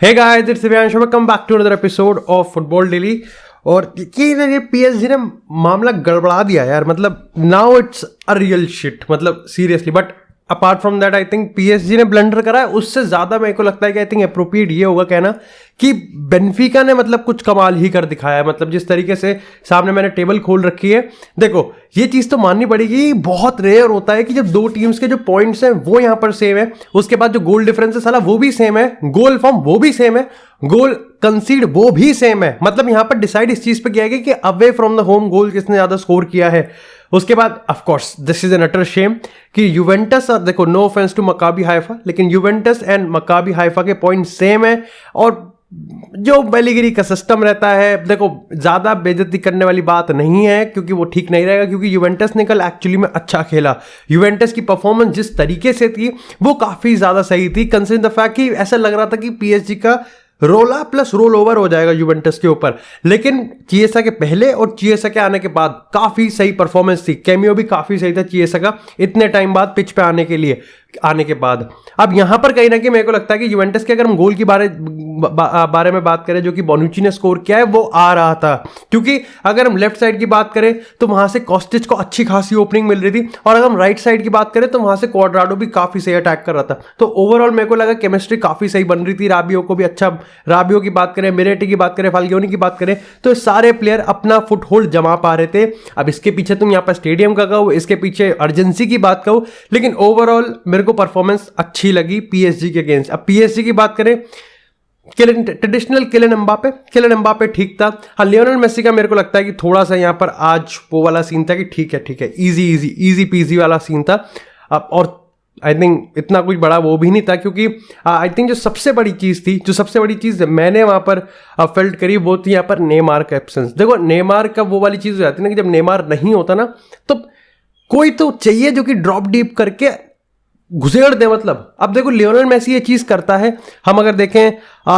Hey guys, it's Divyansh. Welcome back to another episode of Football Daily. और ये PSG ने मामला गड़बड़ा दिया यार, मतलब now it's a real shit, मतलब seriously. But apart from that I think PSG ने ब्लंडर करा है. उससे ज़्यादा मेरे को लगता है कि आई थिंक अप्रोप्रिएट ये होगा कहना कि बेनफिका ने मतलब कुछ कमाल ही कर दिखाया है. मतलब जिस तरीके से सामने मैंने टेबल खोल रखी है, देखो ये चीज़ तो माननी पड़ेगी. बहुत रेयर होता है कि जब दो टीम्स के जो पॉइंट्स हैं वो यहाँ पर सेम है, उसके बाद जो गोल डिफरेंस है साला वो भी सेम है, गोल फॉर्म वो भी सेम है, गोल कंसीड वो भी सेम है. मतलब यहाँ पर डिसाइड इस चीज पे किया गया कि away from the home goal किसने ज्यादा स्कोर किया है. उसके बाद of course this is an utter shame कि यूवेंटस, और देखो no offence to Maccabi Haifa, लेकिन यूवेंटस एंड मकाबी हाइफा के पॉइंट सेम है. और जो बेलीगिरी का सिस्टम रहता है, देखो ज्यादा बेइज्जती करने वाली बात नहीं है क्योंकि वो ठीक नहीं रहेगा, क्योंकि यूवेंटस ने कल एक्चुअली में अच्छा खेला. यूवेंटस की परफॉर्मेंस जिस तरीके से थी वो काफी ज्यादा सही थी, कंसिडरिंग द फैक्ट कि ऐसा लग रहा था कि PSG का रोला प्लस रोल ओवर हो जाएगा यूवेंटस के ऊपर. लेकिन चिएसा के पहले और चिएसा के आने के बाद काफी सही परफॉर्मेंस थी. कैमियो भी काफी सही था चिएसा का इतने टाइम बाद पिच पे आने के बाद. अब यहां पर कहीं ना कहीं मेरे को लगता है कि यूवेंटस के अगर हम गोल की बारे में बात करें जो कि बोनुच्ची ने स्कोर किया है, वो आ रहा था. क्योंकि अगर हम लेफ्ट साइड की बात करें तो वहां से कॉस्टिच को अच्छी खासी ओपनिंग मिल रही थी, और अगर हम राइट साइड की बात करें तो वहां से क्वाड्राडो भी काफी सही अटैक कर रहा था. तो ओवरऑल मेरे को लगा केमिस्ट्री काफी सही बन रही थी. राबियो को भी अच्छा, राबियो की बात करें, मिरेटी की बात करें, फाल्गियोनी की बात करें, तो सारे प्लेयर अपना फुट होल्ड जमा पा रहे थे. अब इसके पीछे तुम यहाँ पर स्टेडियम का कहो, इसके पीछे अर्जेंसी की बात कहो, लेकिन ओवरऑल मेरे को परफॉर्मेंस अच्छी लगी PSG के अगेंस्ट. अब PSG की बात करें, ट्रेडिशनल किलियन एम्बापे ठीक था. हाँ, लियोनेल मेसी का मेरे को लगता है कि थोड़ा सा यहाँ पर आज वो वाला सीन था कि ठीक है इजी पीजी वाला सीन था. अब और आई थिंक इतना कुछ बड़ा वो भी नहीं था, क्योंकि आई थिंक जो सबसे बड़ी चीज़ मैंने वहाँ पर फेल्ट करी वो थी यहाँ पर नेमार का एब्सेंस. देखो नेमार का वो वाली चीज़ हो जाती है ना कि जब नेमार नहीं होता ना तो कोई तो चाहिए जो कि ड्रॉप डीप करके घुसेड़ दे. मतलब अब देखो लियोनेल मेसी ये चीज़ करता है. हम अगर देखें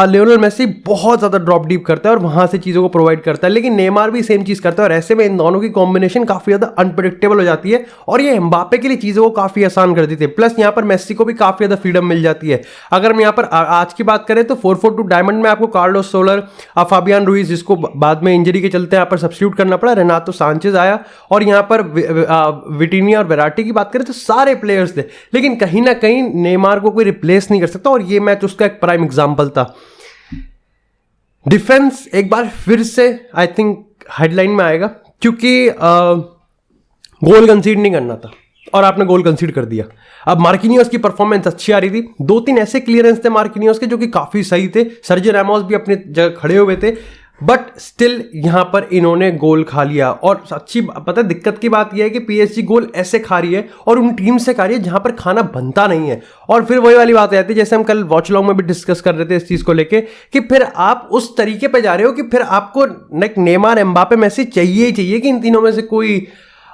लियोनेल मेसी बहुत ज़्यादा ड्रॉप डीप करता है और वहाँ से चीज़ों को प्रोवाइड करता है, लेकिन नेमार भी सेम चीज़ करता है. और ऐसे में इन दोनों की कॉम्बिनेशन काफ़ी ज़्यादा अनप्रेडिक्टेबल हो जाती है, और ये एम्बापे के लिए चीज़ों को काफ़ी आसान कर देती है. प्लस यहाँ पर मेसी को भी काफ़ी ज़्यादा फ्रीडम मिल जाती है. अगर हम यहाँ पर आज की बात करें तो 4-4-2 डायमंड में आपको कार्लोस सोलर, फाबियान रुइज, जिसको बाद में इंजरी के चलते यहाँ पर सब्स्टिट्यूट करना पड़ा, रेनातो सांचेज आया, और यहाँ पर विटिनिया और वेराटी की बात करें तो सारे प्लेयर्स थे. लेकिन कहीं ना कहीं नेमार को कोई रिप्लेस नहीं कर सकता, और ये मैच उसका एक प्राइम एग्जांपल था. डिफेंस एक बार फिर से आई थिंक हेडलाइन में आएगा, क्योंकि गोल कंसीड नहीं करना था और आपने गोल कंसीड कर दिया. अब मार्किनियोस की परफॉर्मेंस अच्छी आ रही थी, 2-3 ऐसे क्लियरेंस थे मार्किनियोस के जो कि काफी सही थे. सर्जियो रैमोस भी अपनी जगह खड़े हुए थे, बट स्टिल यहां पर इन्होंने गोल खा लिया. और अच्छी पता है दिक्कत की बात यह है कि PSG गोल ऐसे खा रही है और उन टीम से खा रही है जहां पर खाना बनता नहीं है. और फिर वही वाली बात आ जाती है, जैसे हम कल वॉच लॉन्ग में भी डिस्कस कर रहे थे इस चीज को लेके, कि फिर आप उस तरीके पे जा रहे हो कि फिर आपको नेमार, एम्बापे, मेसी चाहिए ही चाहिए कि इन तीनों में से कोई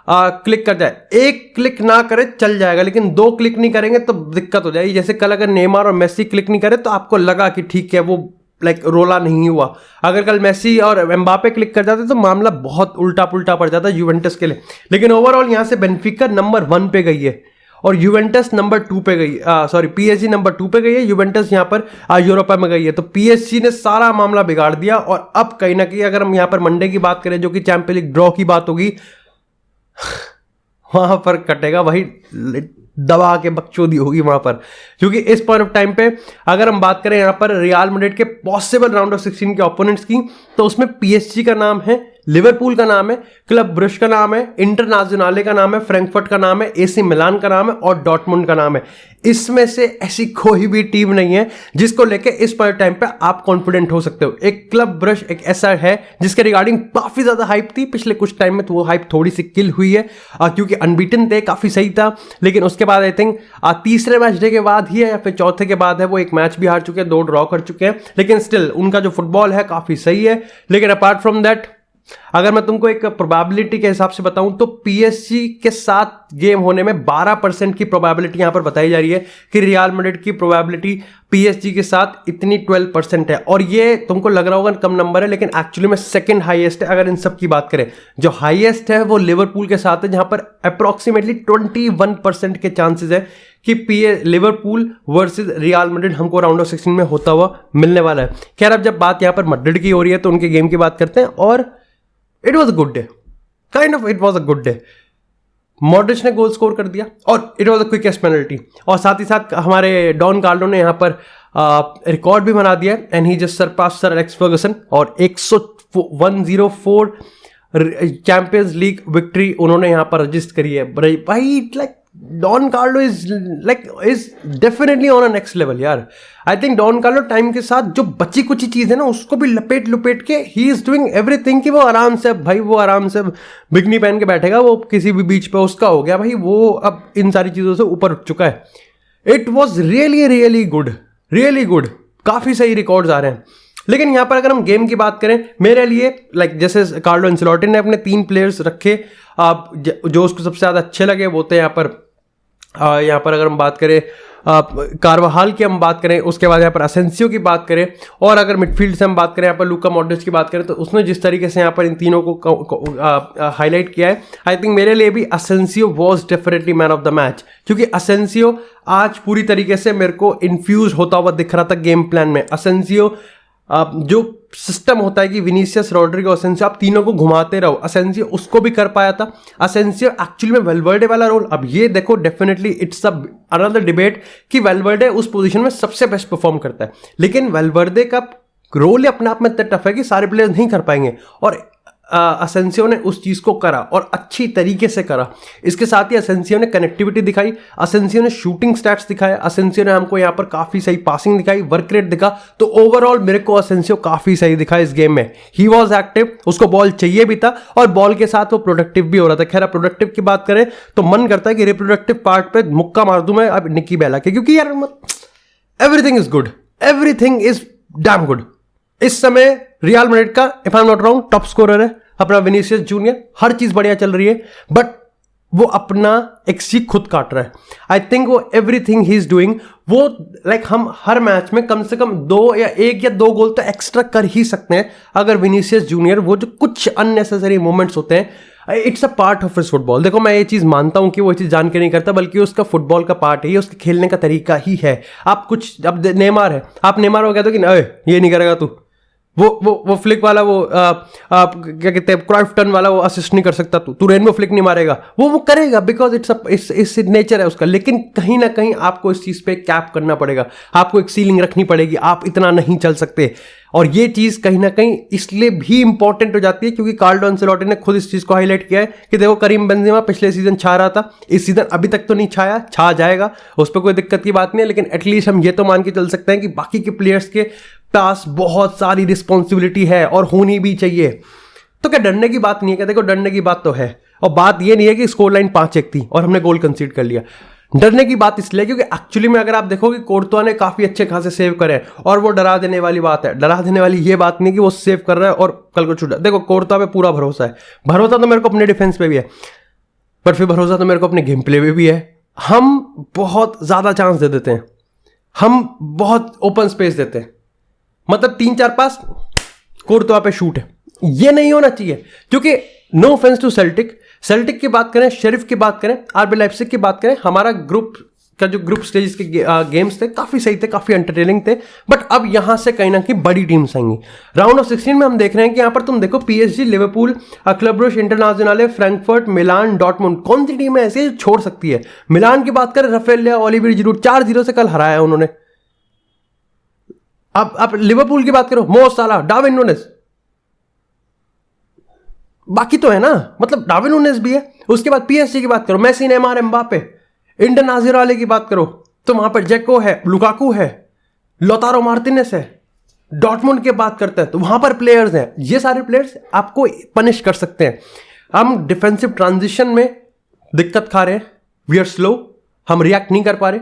क्लिक कर जाए. एक क्लिक ना करे चल जाएगा, लेकिन 2 क्लिक नहीं करेंगे तो दिक्कत हो जाएगी. जैसे कल अगर नेमार और मेसी क्लिक नहीं करे तो आपको लगा कि ठीक है वो रोला नहीं हुआ. अगर कल मेसी और एम्बापे क्लिक कर जाते तो मामला बहुत उल्टा पुल्टा पड़ जाता यूवेंटस के लिए. लेकिन ओवरऑल यहां से बेनफिका नंबर 1 पे गई है और यूवेंटस नंबर 2 पे गई, PSG नंबर 2 पे गई है, यूवेंटस यहां पर यूरोपा में गई है. तो PSG ने सारा मामला बिगाड़ दिया. और अब कहीं ना कहीं अगर हम यहां पर मंडे की बात करें जो कि चैंपियंस लीग ड्रॉ की बात होगी, वहां पर कटेगा वही दबा के बकचोदी होगी वहां पर. क्योंकि इस पॉइंट ऑफ टाइम पे अगर हम बात करें यहां पर रियल मैड्रिड के पॉसिबल राउंड ऑफ 16 के ओपोनेंट्स की, तो उसमें PSG का नाम है, लिवरपूल का नाम है, क्लब ब्रुश का नाम है, इंटरनेशनले का नाम है, फ्रैंकफर्ट का नाम है, AC मिलान का नाम है और डॉर्टमुंड का नाम है. इसमें से ऐसी कोई भी टीम नहीं है जिसको लेके इस पॉइंट टाइम पे आप कॉन्फिडेंट हो सकते हो. एक क्लब ब्रश एक ऐसा है जिसके रिगार्डिंग काफी ज्यादा हाइप थी पिछले कुछ टाइम में, तो वो हाइप थोड़ी सी किल हुई है क्योंकि अनबीटन थे, काफी सही था. लेकिन उसके बाद आई थिंक तीसरे मैच डे के बाद ही है या फिर चौथे के बाद है, वो एक मैच भी हार चुके हैं, 2 ड्रॉ कर चुके हैं. लेकिन स्टिल उनका जो फुटबॉल है काफी सही है. लेकिन अपार्ट फ्रॉम दैट अगर मैं तुमको एक प्रोबेबिलिटी के हिसाब से बताऊं तो PSG के साथ गेम होने में 12% की प्रोबेबिलिटी यहां पर बताई जा रही है कि रियल मैड्रिड की प्रोबेबिलिटी PSG के साथ इतनी 12% है. और ये तुमको लग रहा होगा कम नंबर है, लेकिन एक्चुअली में सेकंड हाईएस्ट है. अगर इन सब की बात करें, जो हाईएस्ट है वो लिवरपूल के साथ है, जहां पर अप्रोक्सीमेटली 21% के चांसेस है कि लिवरपूल वर्सेस रियल मैड्रिड हमको राउंड ऑफ 16 में होता हुआ मिलने वाला है। खैर, अब जब बात यहाँ पर मैड्रिड की हो रही है तो उनके गेम की बात करते हैं, और it was a good day, kind of it was a good day. Modric ने गोल स्कोर कर दिया और it was a quickest penalty, और साथ ही साथ हमारे डॉन कार्लो ने यहाँ पर रिकॉर्ड भी बना दिया, and he just surpass sir Alex Ferguson, और 104 चैंपियंस लीग विक्ट्री उन्होंने यहाँ पर रजिस्टर करी है। भाई like Don Carlo is definitely on a next level यार। I think Don Carlo time के साथ जो बची कुछ चीज़ है ना उसको भी लपेट के ही इज डूइंग एवरीथिंग, कि वो आराम से भाई वो आराम से बिकनी पहन के बैठेगा वो किसी भी बीच पे, उसका हो गया भाई, वो अब इन सारी चीज़ों से ऊपर उठ चुका है। इट वॉज रियली गुड, काफ़ी सही रिकॉर्ड्स आ रहे हैं। लेकिन यहाँ पर अगर हम गेम की बात करें, मेरे लिए जैसे कार्लो एंसेलोटी ने अपने 3 प्लेयर्स रखे जो उसको सबसे ज़्यादा अच्छे लगे, वो थे यहाँ पर अगर हम बात करें कारवाहाल की हम बात करें, उसके बाद यहाँ पर असेंसियो की बात करें, और अगर मिडफील्ड से हम बात करें यहाँ पर लूका मॉड्रिच की बात करें, तो उसने जिस तरीके से यहाँ पर इन तीनों को हाईलाइट किया है, आई थिंक मेरे लिए भी Asensio was definitely man of the match, क्योंकि असेंसियो आज पूरी तरीके से मेरे को इन्फ्यूज होता हुआ दिख रहा था गेम प्लान में। असेंसियो जो सिस्टम होता है कि विनीसियस, रॉड्रिगो, असेंसियो आप तीनों को घुमाते रहो, असेंसियो उसको भी कर पाया था। असेंसियो एक्चुअली में वेलवर्डे वाला रोल, अब ये देखो डेफिनेटली इट्स अनदर डिबेट कि वेलवर्डे उस पोजीशन में सबसे बेस्ट परफॉर्म करता है, लेकिन वेलवर्डे का रोल अपने आप में इतना टफ है कि सारे प्लेयर्स नहीं कर पाएंगे, और असेंसियो ने उस चीज़ को करा और अच्छी तरीके से करा। इसके साथ ही असेंसियो ने कनेक्टिविटी दिखाई, असेंसियो ने शूटिंग स्टैट्स दिखाया, असेंसियो ने हमको यहाँ पर काफ़ी सही पासिंग दिखाई, वर्क रेट दिखा, तो ओवरऑल मेरे को असेंसियो काफ़ी सही दिखा इस गेम में। ही वॉज एक्टिव, उसको बॉल चाहिए भी था और बॉल के साथ वो प्रोडक्टिव भी हो रहा था। खैर, प्रोडक्टिव की बात करें तो मन करता है कि रिप्रोडक्टिव पार्ट पे मुक्का मार दूं मैं अब निकी बेला के, क्योंकि यार everything is good, everything is damn good. इस समय रियल मैड्रिड का if I am not wrong top scorer है अपना विनीसियस जूनियर, हर चीज बढ़िया चल रही है, बट वो अपना एक्सी खुद काट रहा है। आई थिंक वो एवरीथिंग ही इज डूइंग, वो लाइक हम हर मैच में कम से कम 1 या 2 गोल तो एक्स्ट्रा कर ही सकते हैं अगर विनीसियस जूनियर वो जो कुछ अननेसेसरी मोमेंट्स होते हैं, it's a part of his football. देखो, मैं ये चीज़ मानता हूं कि वो चीज़ जान के नहीं करता, बल्कि उसका फुटबॉल का पार्ट है, ये उसके खेलने का तरीका ही है। आप कुछ, अब नेमार है, आप नेमार हो गया तो कि ये नहीं करेगा तू, वो फ्लिक वाला, वो क्या कहते हैं क्राइफ टर्न वाला, वो असिस्ट नहीं कर सकता, तू रेनबो फ्लिक नहीं मारेगा, वो करेगा बिकॉज इट्स नेचर है उसका। लेकिन कहीं ना कहीं आपको इस चीज़ पे कैप करना पड़ेगा, आपको एक सीलिंग रखनी पड़ेगी, आप इतना नहीं चल सकते। और ये चीज़ कहीं ना कहीं इसलिए भी इंपॉर्टेंट हो जाती है क्योंकि कार्लो एंसेलोटी ने खुद इस चीज़ को हाईलाइट किया है कि देखो, करीम बेंजेमा पिछले सीजन छा रहा था, इस सीजन अभी तक तो नहीं छाया, छा जाएगा, उस पर कोई दिक्कत की बात नहीं है, लेकिन एटलीस्ट हम ये तो मान के चल सकते हैं कि बाकी के प्लेयर्स के पास बहुत सारी रिस्पॉन्सिबिलिटी है और होनी भी चाहिए। तो क्या डरने की बात नहीं है? क्या देखो, डरने की बात तो है, और बात ये नहीं है कि स्कोर लाइन 5-1 थी और हमने गोल कंसीड कर लिया। डरने की बात इसलिए क्योंकि एक्चुअली में अगर आप देखोगे कोर्तुआ ने काफी अच्छे खासे सेव करे, और वो डरा देने वाली बात है। डरा देने वाली ये बात नहीं कि वो सेव कर रहा है और कल को छूटा। देखो, कोर्तुआ पे पूरा भरोसा है, भरोसा तो मेरे को अपने डिफेंस पे भी है, पर फिर भरोसा तो मेरे को अपने गेम प्ले पे भी है। हम बहुत ज्यादा चांस दे देते हैं, हम बहुत ओपन स्पेस देते हैं, मतलब 3-4 पास कोर्तुआ पे शूट है, ये नहीं होना चाहिए। क्योंकि नो ऑफेंस टू सेल्टिक की बात करें, शेरिफ की बात करें, आरबी लाइप्जिग की बात करें, हमारा ग्रुप का जो ग्रुप स्टेज के गेम्स थे काफी सही थे, काफी एंटरटेनिंग थे, बट अब यहां से कहीं ना कहीं बड़ी टीम्स आएंगी। राउंड ऑफ 16 में हम देख रहे हैं कि यहां पर तुम देखो PSG, Liverpool, Club Brugge International, Frankfurt, Milan, Dortmund, कौन सी टीम है ऐसे छोड़ सकती है? मिलान की बात करें, राफेल लियाओ, ओलिवियर जिरूड 4-0 से कल हराया उन्होंने। अब आप लिवरपूल की बात करो, मो साला, डार्विन नूनेस, बाकी तो है ना, मतलब डार्विन नूनेस भी है। उसके बाद PSG की बात करो, मेसी, नेमार, एम्बापे, इंटरनेशनल की बात करो तो वहां पर जेको है, लुकाकू है, लोतारो मार्टिनेस है। डॉर्टमुंड की बात करते हैं तो वहां पर प्लेयर्स हैं, ये सारे प्लेयर्स आपको पनिश कर सकते हैं। हम डिफेंसिव ट्रांजिशन में दिक्कत खा रहे हैं, वी आर स्लो, हम रिएक्ट नहीं कर पा रहे।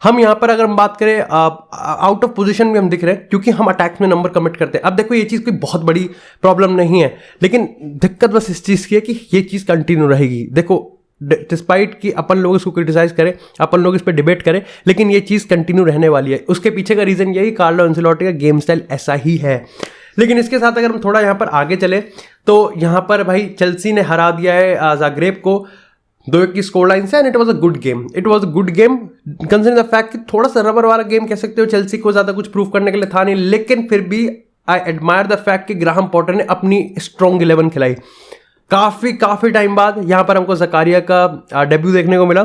हम यहाँ पर अगर हम बात करें आउट ऑफ पोजीशन भी हम दिख रहे हैं क्योंकि हम अटैक्स में नंबर कमिट करते हैं। अब देखो, ये चीज़ कोई बहुत बड़ी प्रॉब्लम नहीं है, लेकिन दिक्कत बस इस चीज़ की है कि ये चीज़ कंटिन्यू रहेगी। देखो, डिस्पाइट कि अपन लोग इसको क्रिटिसाइज करें, अपन लोग इस पर डिबेट करें, लेकिन ये चीज़ कंटिन्यू रहने वाली है। उसके पीछे का रीज़न यही, कार्लो एंसेलोटी का गेम स्टाइल ऐसा ही है। लेकिन इसके साथ अगर हम थोड़ा यहाँ पर आगे चले तो यहाँ पर भाई चेल्सी ने हरा दिया है ज़ाग्रेब को। 2-1 की स्कोर लाइन से, and it was a good game, it was a good game considering the fact कि थोड़ा सा रबर वाला गेम कह सकते हो, चेल्सी को ज्यादा कुछ प्रूव करने के लिए था नहीं, लेकिन फिर भी आई एडमायर द फैक्ट कि ग्राहम पॉटर ने अपनी स्ट्रॉन्ग 11 खिलाई। काफी टाइम बाद यहाँ पर हमको जकारिया का डेब्यू देखने को मिला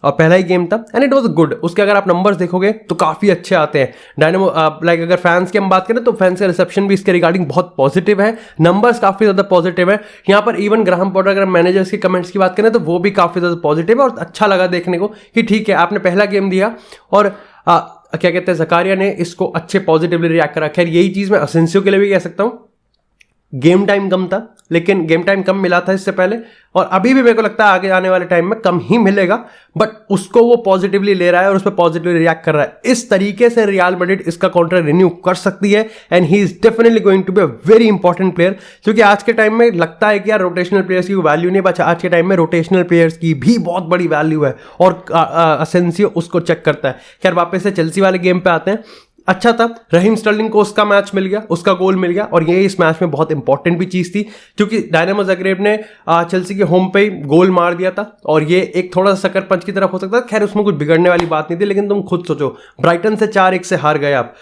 और पहला ही गेम था, एंड इट वाज गुड। उसके अगर आप नंबर्स देखोगे तो काफी अच्छे आते हैं। डायनामो लाइक अगर फैंस की हम बात करें तो फैंस का रिसेप्शन भी इसके रिगार्डिंग बहुत पॉजिटिव है, नंबर्स काफी ज्यादा पॉजिटिव है। यहाँ पर इवन ग्राहम पॉटर अगर मैनेजर्स के कमेंट्स की बात करें तो वो भी काफी ज्यादा पॉजिटिव है, और अच्छा लगा देखने को कि ठीक है आपने पहला गेम दिया और क्या कहते हैं जकारिया ने इसको अच्छे पॉजिटिवली रिएक्ट करा। खैर यही चीज मैं असेंसियो के लिए भी कह सकता हूँ, गेम टाइम कम था, लेकिन गेम टाइम कम मिला था इससे पहले, और अभी भी मेरे को लगता है आगे आने वाले टाइम में कम ही मिलेगा, बट उसको वो पॉजिटिवली ले रहा है और उस पर पॉजिटिवली रिएक्ट कर रहा है। इस तरीके से रियल मैड्रिड इसका कॉन्ट्रैक्ट रिन्यू कर सकती है, and he is definitely going to be a very important player. क्योंकि आज के टाइम में लगता है कि यार रोटेशनल प्लेयर्स की वैल्यू नहीं, बचा आज के टाइम में रोटेशनल प्लेयर्स की भी बहुत बड़ी वैल्यू है, और असेंसियो उसको चेक करता है। खैर वापस से चेल्सी वाले गेम पे आते हैं। अच्छा था, रहीम स्टर्लिंग को उसका मैच मिल गया, उसका गोल मिल गया, और ये इस मैच में बहुत इंपॉर्टेंट भी चीज थी, क्योंकि डायनामो ज़ाग्रेब ने चेल्सी के होम पे ही गोल मार दिया था, और ये एक थोड़ा सा सकर पंच की तरफ हो सकता था। खैर उसमें कुछ बिगड़ने वाली बात नहीं थी, लेकिन तुम खुद सोचो, ब्राइटन से 4-1 से हार गए आप,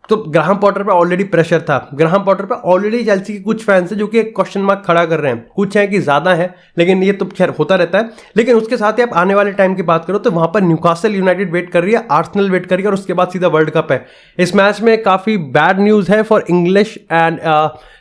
तो ग्राहम पॉटर पे ऑलरेडी प्रेशर था। ग्राहम पॉटर पे ऑलरेडी चेल्सी के कुछ फैंस हैं जो कि एक क्वेश्चन मार्क खड़ा कर रहे हैं, कुछ हैं कि ज्यादा है, लेकिन ये तो खैर होता रहता है। लेकिन उसके साथ ही आप आने वाले टाइम की बात करो तो वहां पर न्यूकासल यूनाइटेड वेट कर रही है, आर्सेनल वेट कर रही है, और उसके बाद सीधा वर्ल्ड कप है। इस मैच में काफी बैड न्यूज है for English and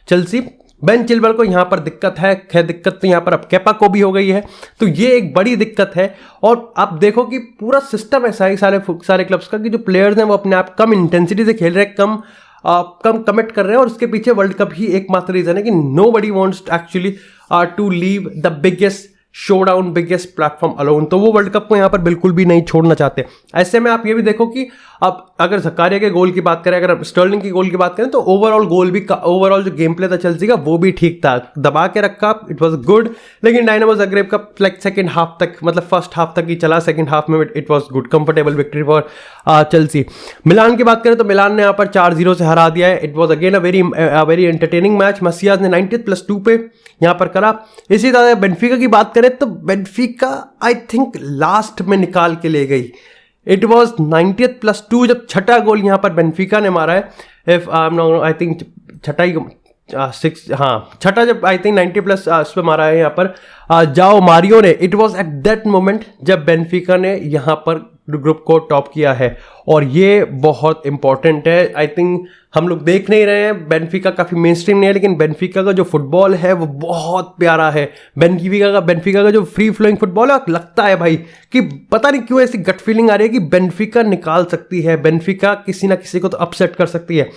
Chelsea. Ben Chilwell को यहाँ पर दिक्कत है, खैर दिक्कत तो यहाँ पर अब केपा को भी हो गई है, तो ये एक बड़ी दिक्कत है। और आप देखो कि पूरा सिस्टम ऐसा है सारे क्लब्स का कि जो प्लेयर्स हैं वो अपने आप कम इंटेंसिटी से खेल रहे हैं, कम कमिट कर रहे हैं, और उसके पीछे वर्ल्ड कप ही एकमात्र रीजन है कि nobody wants actually to leave the biggest showdown, biggest platform alone. तो वो वर्ल्ड कप को यहाँ पर बिल्कुल भी नहीं छोड़ना चाहते। ऐसे में आप ये भी देखो कि अब अगर जकारिया के गोल की बात करें, अगर स्टर्लिंग की गोल की बात करें, तो ओवरऑल गोल भी, ओवरऑल जो गेम प्ले था चेल्सी का वो भी ठीक था, दबा के रखा, इट वाज गुड। लेकिन डायनामो ज़ाग्रेब का लाइक सेकंड हाफ तक, मतलब फर्स्ट हाफ तक ही चला, सेकंड हाफ में it was good, comfortable victory for Chelsea. Milan की बात करें तो मिलान ने यहाँ पर 4-0 से हरा दिया है। It was again a very entertaining match. Messias ने 90+2 पे यहाँ पर करा। इसी तरह बेनफिका की बात करें तो बेनफिका आई थिंक लास्ट में निकाल के ले गई। इट वॉज 90+2 जब छठा गोल यहाँ पर बेनफिका ने मारा है, इफ आई थिंक छठा ही 6, हाँ छठा, जब आई थिंक 90+ पे मारा है यहाँ पर जाओ मारियो ने। It was at that moment जब बेनफिका ने यहाँ पर ग्रुप को टॉप किया है, और ये बहुत इंपॉर्टेंट है। आई थिंक हम लोग देख नहीं रहे हैं, बेनफिका काफ़ी मेन स्ट्रीम नहीं है, लेकिन बेनफिका का जो फुटबॉल है वो बहुत प्यारा है। बेनफिका का जो फ्री फ्लोइंग फुटबॉल है, लगता है भाई कि पता नहीं क्यों ऐसी गट फीलिंग आ रही है कि बेनफिका निकाल सकती है, बेनफिका किसी ना किसी को तो अपसेट कर सकती है।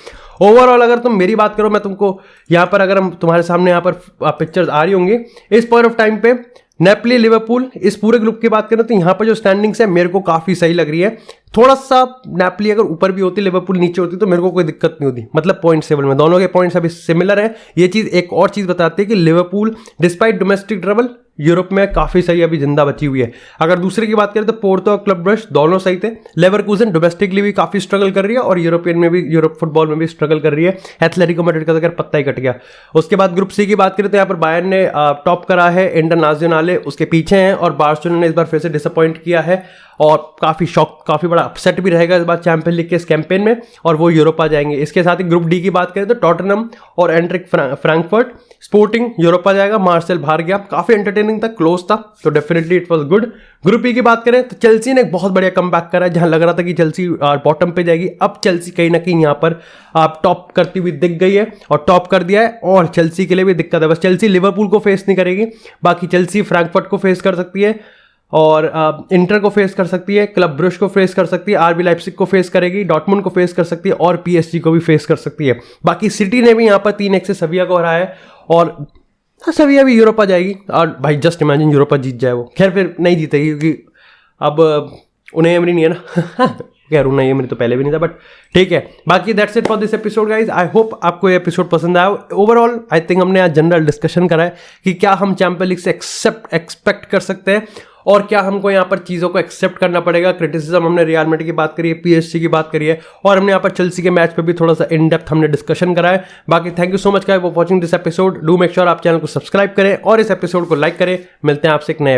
ओवरऑल अगर तुम मेरी बात करो, मैं तुमको यहाँ पर, अगर हम तुम्हारे सामने यहाँ पर पिक्चर्स आ रही होंगी इस पॉइंट ऑफ टाइम पे, नेपली, लिवरपूल, इस पूरे ग्रुप की बात करें तो यहाँ पर जो स्टैंडिंग्स है मेरे को काफ़ी सही लग रही है। थोड़ा सा नेपली अगर ऊपर भी होती, लिवरपूल नीचे होती, तो मेरे को कोई दिक्कत नहीं होती, मतलब पॉइंट टेबल में दोनों के पॉइंट्स अभी सिमिलर है। ये चीज़ एक और चीज़ बताती है कि Liverpool despite domestic trouble Europe में काफ़ी सही अभी जिंदा बची हुई है। अगर दूसरे की बात करें तो पोर्तो और क्लब ब्रश दोनों सही थे। लेवरकुसेन डोमेस्टिकली भी काफ़ी स्ट्रगल कर रही है, और यूरोपियन में भी, यूरोप फुटबॉल में भी स्ट्रगल कर रही है। एथलेटिको मैड्रिड का तो अगर पत्ता ही कट गया। उसके बाद ग्रुप सी की बात करें तो यहाँ पर बायर्न ने टॉप करा है, इंटरनेशनल उसके पीछे हैं, और बार्सिलोना ने इस बार फिर से डिसअपॉइंट किया है, और काफ़ी बड़ा अपसेट भी रहेगा इस बार चैंपियंस लीग के इस कैंपेन में, और वो यूरोपा जाएंगे। इसके साथ ही ग्रुप डी की बात करें तो टॉटनहम और एंट्रिक फ्रैंकफर्ट, स्पोर्टिंग यूरोपा जाएगा, मार्सेल बाहर गया। काफ़ी एंटरटेनिंग था, क्लोज था, तो definitely it was good. Group ई की बात करें तो चेल्सी ने एक बहुत बढ़िया कमबैक करा है, जहां लग रहा था कि चेल्सी बॉटम पे जाएगी, अब चेल्सी कहीं ना कहीं यहाँ पर टॉप करती हुई दिख गई है, और टॉप कर दिया है। और चेल्सी के लिए भी दिक्कत है, बस चेल्सी लिवरपूल को फेस नहीं करेगी, बाकी चेल्सी फ्रैंकफर्ट को फेस कर सकती है, और इंटर को फेस कर सकती है, क्लब ब्रुश को फेस कर सकती है, आरबी लाइप्जिग को फेस करेगी, डॉर्टमुंड को फेस कर सकती है, और पीएसजी को भी फेस कर सकती है। बाकी सिटी ने भी यहाँ पर 3-1 से सेविया को हराया है, और सेविया भी यूरोपा जाएगी। और भाई जस्ट इमेजिन यूरोपा जीत जाए वो, खैर फिर नहीं जीतेगी क्योंकि अब उन्हें एमरी नहीं है ना खैर उन्हें एमरी तो पहले भी नहीं था, बट ठीक है। बाकी that's it for this episode guys. I hope आपको ये एपिसोड पसंद आया। ओवरऑल आई थिंक हमने आज जनरल डिस्कशन करा है कि क्या हम चैंपियंस लीग से एक्सपेक्ट कर सकते हैं, और क्या हमको यहाँ पर चीज़ों को एक्सेप्ट करना पड़ेगा। क्रिटिसिज्म हमने रियल मैड्रिड की बात करी है, पीएसजी की बात करी है, और हमने यहाँ पर चेल्सी के मैच पे भी थोड़ा सा इन डेप्थ हमने डिस्कशन करा है। बाकी thank you so much guys for watching this episode. Do make sure आप चैनल को सब्सक्राइब करें और इस एपिसोड को लाइक करें। मिलते हैं आपसे एक नए